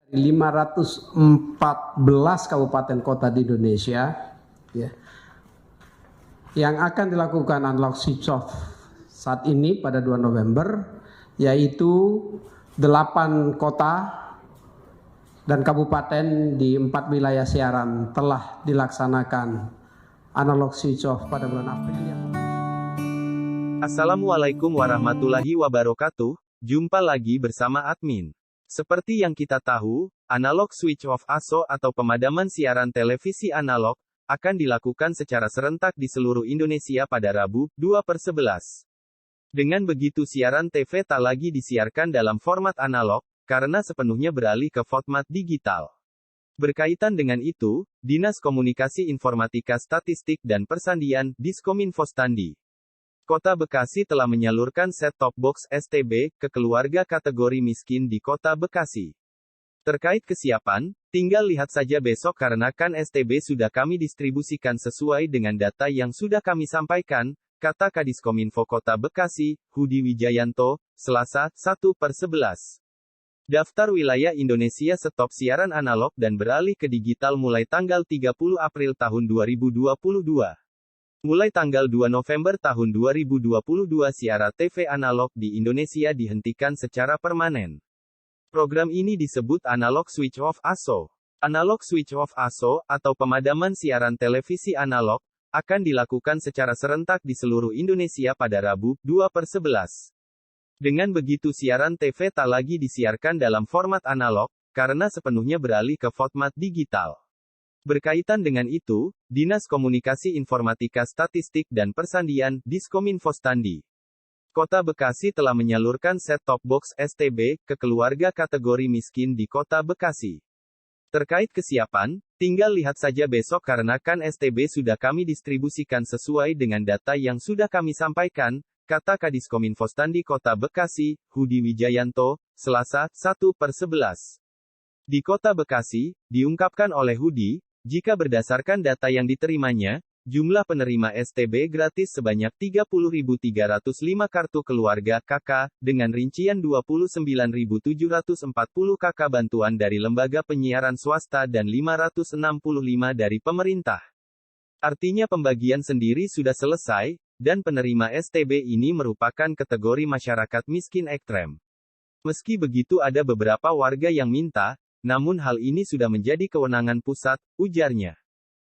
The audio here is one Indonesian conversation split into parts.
514 kabupaten kota di Indonesia, ya, yang akan dilakukan unlock switch off saat ini pada 2 November, yaitu 8 kota dan kabupaten di 4 wilayah siaran telah dilaksanakan analog switch off pada bulan April. Assalamualaikum warahmatullahi wabarakatuh. Jumpa lagi bersama admin. Seperti yang kita tahu, analog switch off ASO atau pemadaman siaran televisi analog akan dilakukan secara serentak di seluruh Indonesia pada Rabu, 2/11. Dengan begitu siaran TV tak lagi disiarkan dalam format analog, karena sepenuhnya beralih ke format digital. Berkaitan dengan itu, Dinas Komunikasi Informatika Statistik dan Persandian, Diskominfo Standi, Kota Bekasi telah menyalurkan set-top box STB ke keluarga kategori miskin di Kota Bekasi. Terkait kesiapan, tinggal lihat saja besok karena kan STB sudah kami distribusikan sesuai dengan data yang sudah kami sampaikan, kata Kadiskominfo Kota Bekasi, Hudi Wijayanto, Selasa, 1/11. Daftar wilayah Indonesia stop siaran analog dan beralih ke digital mulai tanggal 30 April tahun 2022. Mulai tanggal 2 November tahun 2022 siaran TV analog di Indonesia dihentikan secara permanen. Program ini disebut Analog Switch Off ASO. Analog Switch Off ASO, atau pemadaman siaran televisi analog, akan dilakukan secara serentak di seluruh Indonesia pada Rabu, 2/11. Dengan begitu siaran TV tak lagi disiarkan dalam format analog, karena sepenuhnya beralih ke format digital. Berkaitan dengan itu, Dinas Komunikasi Informatika Statistik dan Persandian, Diskominfo Standi, Kota Bekasi telah menyalurkan set-top box STB ke keluarga kategori miskin di Kota Bekasi. Terkait kesiapan, tinggal lihat saja besok karena kan STB sudah kami distribusikan sesuai dengan data yang sudah kami sampaikan, kata Kadiskominfo Standi Kota Bekasi, Hudi Wijayanto, Selasa, 1/11. Di Kota Bekasi, diungkapkan oleh Hudi, jika berdasarkan data yang diterimanya, jumlah penerima STB gratis sebanyak 30.305 kartu keluarga KK, dengan rincian 29.740 KK bantuan dari lembaga penyiaran swasta dan 565 dari pemerintah. Artinya pembagian sendiri sudah selesai, dan penerima STB ini merupakan kategori masyarakat miskin ekstrem. Meski begitu ada beberapa warga yang minta, namun hal ini sudah menjadi kewenangan pusat, ujarnya.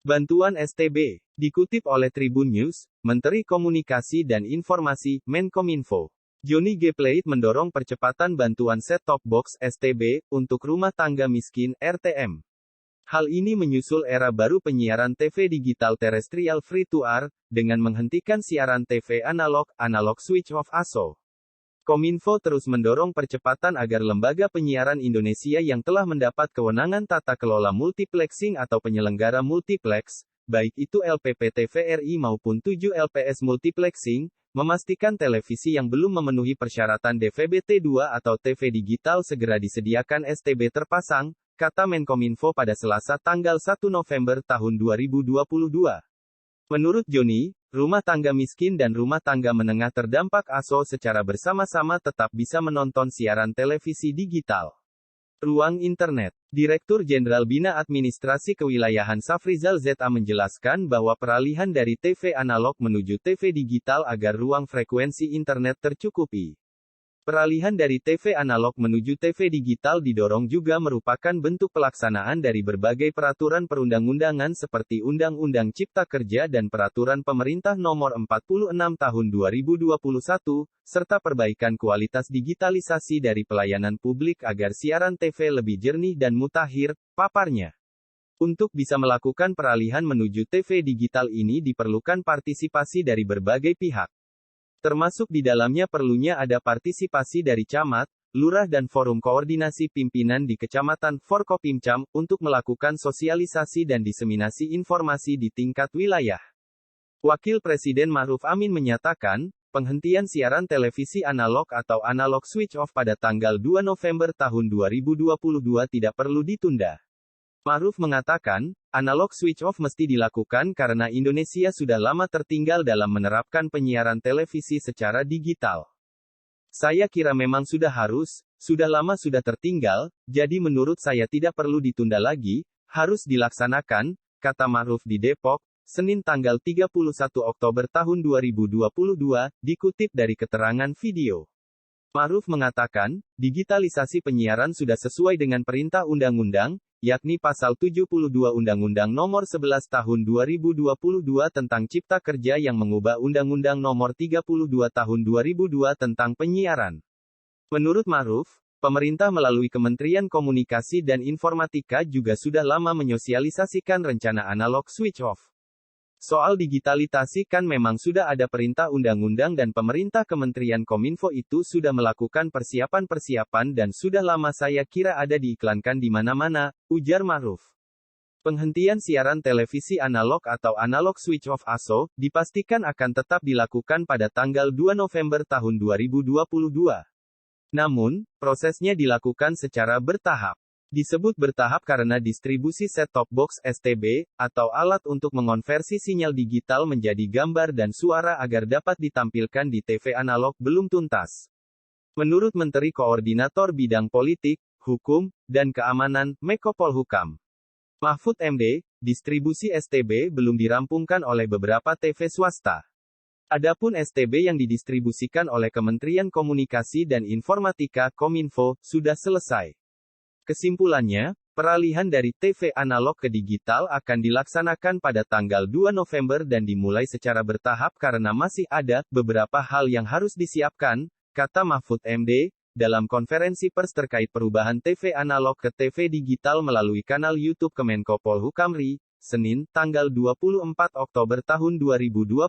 Bantuan STB. Dikutip oleh Tribun News, Menteri Komunikasi dan Informasi, Menkominfo, Johnny G. Plate mendorong percepatan bantuan set-top box STB untuk rumah tangga miskin RTM. Hal ini menyusul era baru penyiaran TV digital terestrial free-to-air, dengan menghentikan siaran TV analog, analog switch off ASO. Kominfo terus mendorong percepatan agar lembaga penyiaran Indonesia yang telah mendapat kewenangan tata kelola multiplexing atau penyelenggara multiplex, baik itu LPP TVRI maupun 7 LPS multiplexing, memastikan televisi yang belum memenuhi persyaratan DVB-T2 atau TV digital segera disediakan STB terpasang, kata Menkominfo pada Selasa tanggal 1 November tahun 2022. Menurut Joni, rumah tangga miskin dan rumah tangga menengah terdampak ASO secara bersama-sama tetap bisa menonton siaran televisi digital. Ruang Internet. Direktur Jenderal Bina Administrasi Kewilayahan Safrizal ZA menjelaskan bahwa peralihan dari TV analog menuju TV digital agar ruang frekuensi internet tercukupi. Peralihan dari TV analog menuju TV digital didorong juga merupakan bentuk pelaksanaan dari berbagai peraturan perundang-undangan seperti Undang-Undang Cipta Kerja dan Peraturan Pemerintah Nomor 46 Tahun 2021, serta perbaikan kualitas digitalisasi dari pelayanan publik agar siaran TV lebih jernih dan mutakhir, paparnya. Untuk bisa melakukan peralihan menuju TV digital ini diperlukan partisipasi dari berbagai pihak. Termasuk di dalamnya perlunya ada partisipasi dari camat, lurah dan forum koordinasi pimpinan di kecamatan Forkopimcam, untuk melakukan sosialisasi dan diseminasi informasi di tingkat wilayah. Wakil Presiden Ma'ruf Amin menyatakan, penghentian siaran televisi analog atau analog switch off pada tanggal 2 November tahun 2022 tidak perlu ditunda. Ma'ruf mengatakan, analog switch off mesti dilakukan karena Indonesia sudah lama tertinggal dalam menerapkan penyiaran televisi secara digital. Saya kira memang sudah harus, sudah tertinggal, jadi menurut saya tidak perlu ditunda lagi, harus dilaksanakan, kata Ma'ruf di Depok, Senin tanggal 31 Oktober tahun 2022, dikutip dari keterangan video. Ma'ruf mengatakan, digitalisasi penyiaran sudah sesuai dengan perintah undang-undang, yakni Pasal 72 Undang-Undang Nomor 11 Tahun 2022 tentang Cipta Kerja yang mengubah Undang-Undang Nomor 32 Tahun 2002 tentang penyiaran. Menurut Ma'ruf, pemerintah melalui Kementerian Komunikasi dan Informatika juga sudah lama menyosialisasikan rencana analog switch off. Soal digitalisasi kan memang sudah ada perintah undang-undang dan pemerintah Kementerian Kominfo itu sudah melakukan persiapan-persiapan dan sudah lama saya kira ada diiklankan di mana-mana, ujar Ma'ruf. Penghentian siaran televisi analog atau analog switch off ASO, dipastikan akan tetap dilakukan pada tanggal 2 November tahun 2022. Namun, prosesnya dilakukan secara bertahap. Disebut bertahap karena distribusi set-top box STB, atau alat untuk mengonversi sinyal digital menjadi gambar dan suara agar dapat ditampilkan di TV analog belum tuntas. Menurut Menteri Koordinator Bidang Politik, Hukum, dan Keamanan, Menko Polhukam, Mahfud MD, distribusi STB belum dirampungkan oleh beberapa TV swasta. Adapun STB yang didistribusikan oleh Kementerian Komunikasi dan Informatika Kominfo, sudah selesai. Kesimpulannya, peralihan dari TV analog ke digital akan dilaksanakan pada tanggal 2 November dan dimulai secara bertahap karena masih ada beberapa hal yang harus disiapkan, kata Mahfud MD, dalam konferensi pers terkait perubahan TV analog ke TV digital melalui kanal YouTube Kemenko Polhukam RI, Senin, tanggal 24 Oktober tahun 2022.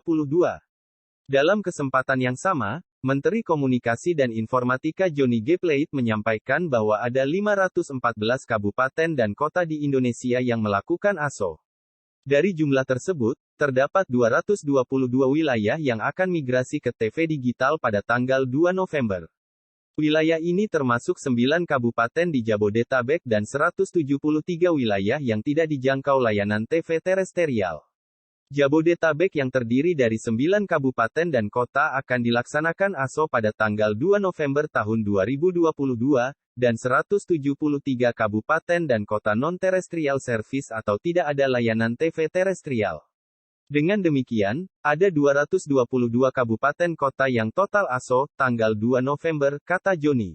Dalam kesempatan yang sama, Menteri Komunikasi dan Informatika Johnny G. Plate menyampaikan bahwa ada 514 kabupaten dan kota di Indonesia yang melakukan ASO. Dari jumlah tersebut, terdapat 222 wilayah yang akan migrasi ke TV digital pada tanggal 2 November. Wilayah ini termasuk 9 kabupaten di Jabodetabek dan 173 wilayah yang tidak dijangkau layanan TV terestrial. Jabodetabek yang terdiri dari 9 kabupaten dan kota akan dilaksanakan ASO pada tanggal 2 November tahun 2022, dan 173 kabupaten dan kota non-terrestrial service atau tidak ada layanan TV terestrial. Dengan demikian, ada 222 kabupaten kota yang total ASO, tanggal 2 November, kata Joni.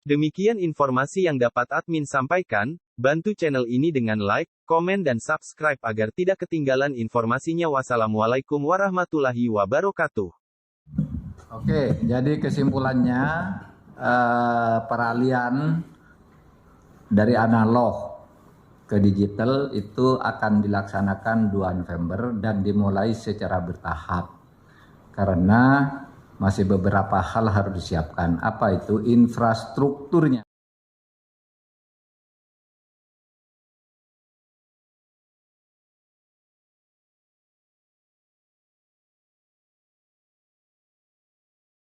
Demikian informasi yang dapat admin sampaikan, bantu channel ini dengan like, komen dan subscribe agar tidak ketinggalan informasinya. Wassalamualaikum warahmatullahi wabarakatuh. Oke, jadi kesimpulannya, peralihan dari analog ke digital itu akan dilaksanakan 2 November dan dimulai secara bertahap. Karena masih beberapa hal harus disiapkan. Apa itu? Infrastrukturnya.